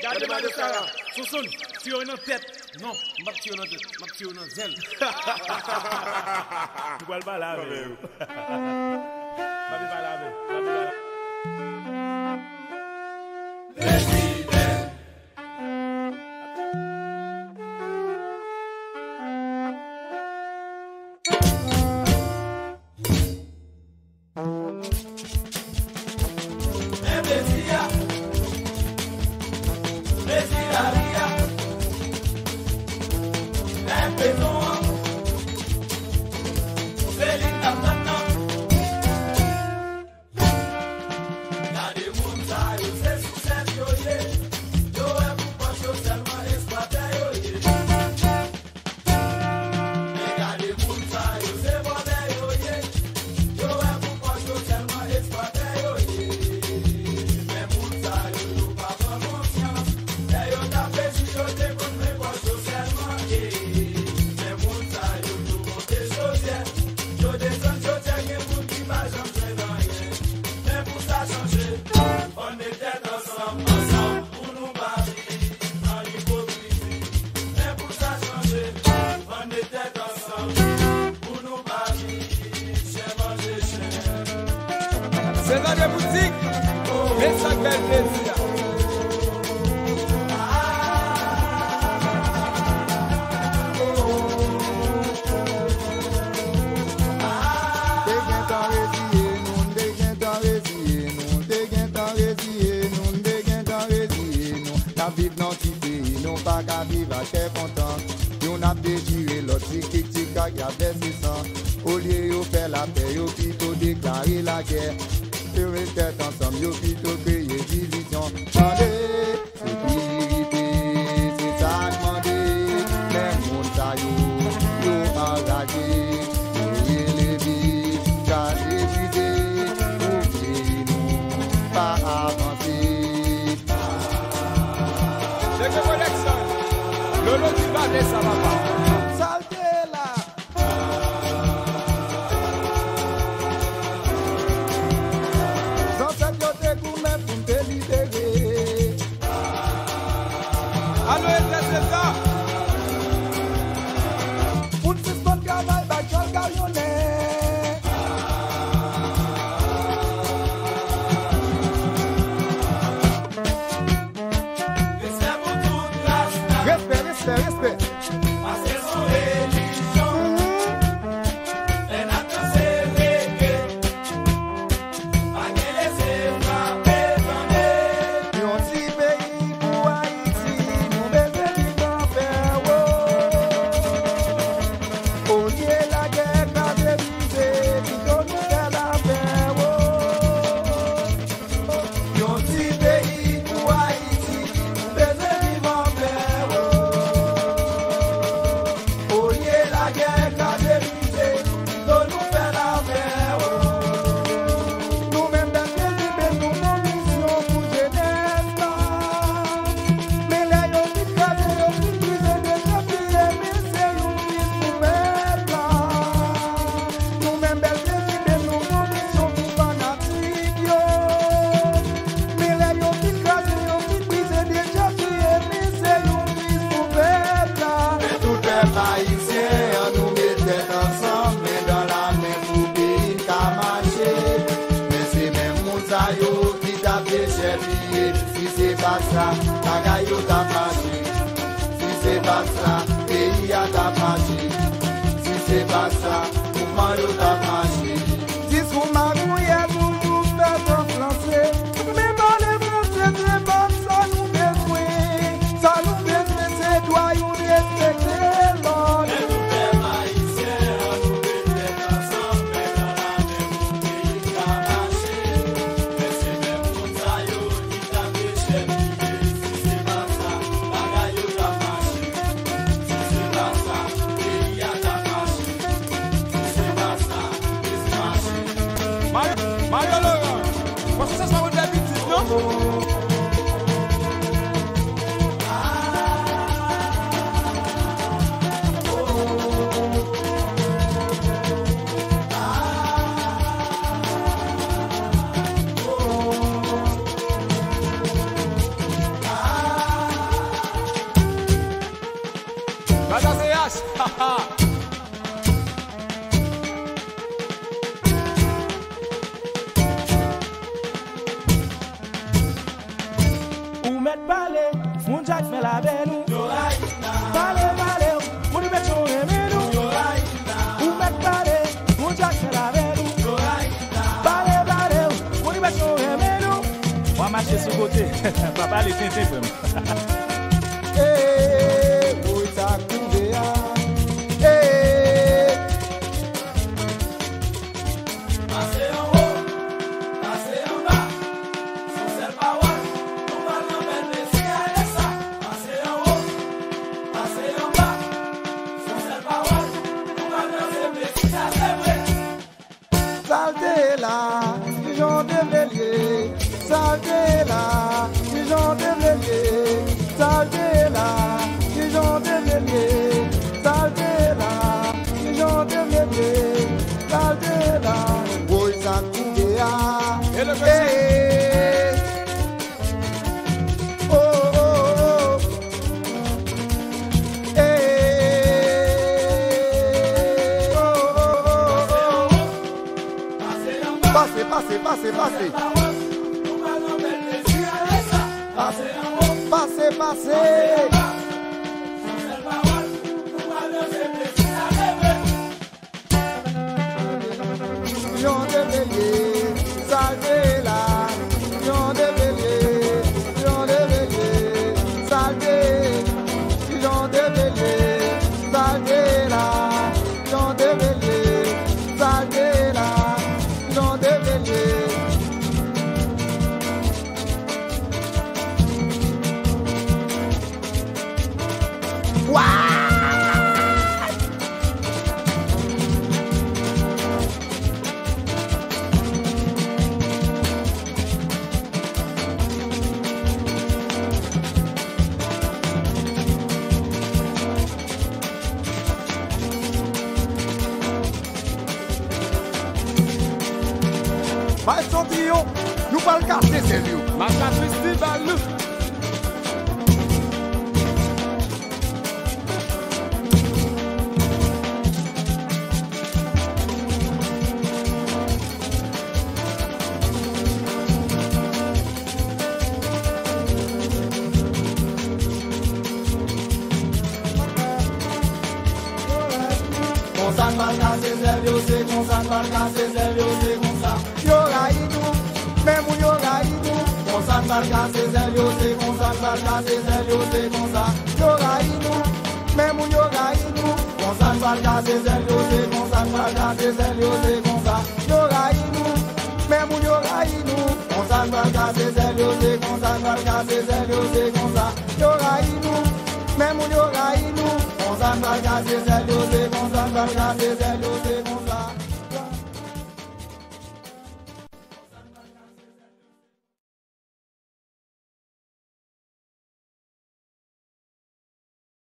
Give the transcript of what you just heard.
Gardez ma de Sarah. Sousoun, tu as une tête. Non, ma tu as une tête. Ma tu as une zèle. Tu vas le balaver. Ma vie balaver. Ma vie balaver. C'est dans les boutiques, mais ça fait plaisir. Vive dans petit pays, non pas qu'à vivre à très content. On a déchiré l'autre, tic-tic-tic, y a versé sang. Au lieu de faire la paix, yo plutôt déclarer la guerre. Sur les têtes ensemble, yo plutôt créer division. Attendez, sécurité, c'est ça demander. Mais mon taillot, yo enragé. Et les vies, qu'à épuiser. Oubliez-nous, pas avancer. C'est que collection. Lolo du balai, ça va pas. Saleté là. Sans cette côté pour me te libérer. Alors, c'est ça. Pour ce son travail, bah, je le gagnonnais. Respect. Si c'est pas ça, bagaille au ta marché. Si c'est pas ça, pays à ta marché. Si c'est pas ça, mouvement au ta marché. Si vous m'accouillez, vous nous faites en français. Mais dans les français, c'est bon, ça nous détruit. Ça nous détruit, c'est toi, vous respectez l'ordre. Mario Laurent, parce que ça va d'habitude, non? Papa, les tintin, vraiment. Où ça couvé à Passez en haut, passez en bas, sans cette parole, on va l'emmener si elle est ça. Passez en haut, passez en bas, sans cette parole, on va l'emmener si ça c'est vrai. Saleté là, pigeon de bélier. Saleté là, pigeon de bélier. Saleté là, pigeon de bélier. Saleté là, pigeon de bélier. Saleté là, oui ça couvé à Et le petit. Oh, oh, oh. Oh, oh, oh, oh. Passez en bas, Passez, passez, passez, passez. parole, on va l'emmener si elle est ça. Passez en haut, Passez, passez. sans cette parole, on va l'emmener si ça c'est vrai. Pigeon de bélier, saleté là. Pigeon de bélier, saleté. Pigeon de bélier, saleté là. Pigeon de bélier, saleté là. Pigeon de bélier. Bah, Santillon, nous pas le casser, c'est lui. Ma festival. Comme ça, pas casser, c'est comme ça, pas casser, c'est comme ça. Yoraïdou, même où Yoraïdou. Comme ça, pas casser, c'est comme ça, pas casser, c'est comme ça. Yoraïdou, même où Yoraïdou. Comme ça, pas casser, c'est comme ça, pas casser, c'est comme ça. Yoraïdou, même où Yoraïdou. Comme ça, pas casser, c'est comme ça, pas casser, c'est comme ça. Yoraïdou, même où Yoraïdou. Comme ça, pas casser, c'est comme ça, pas casser, c'est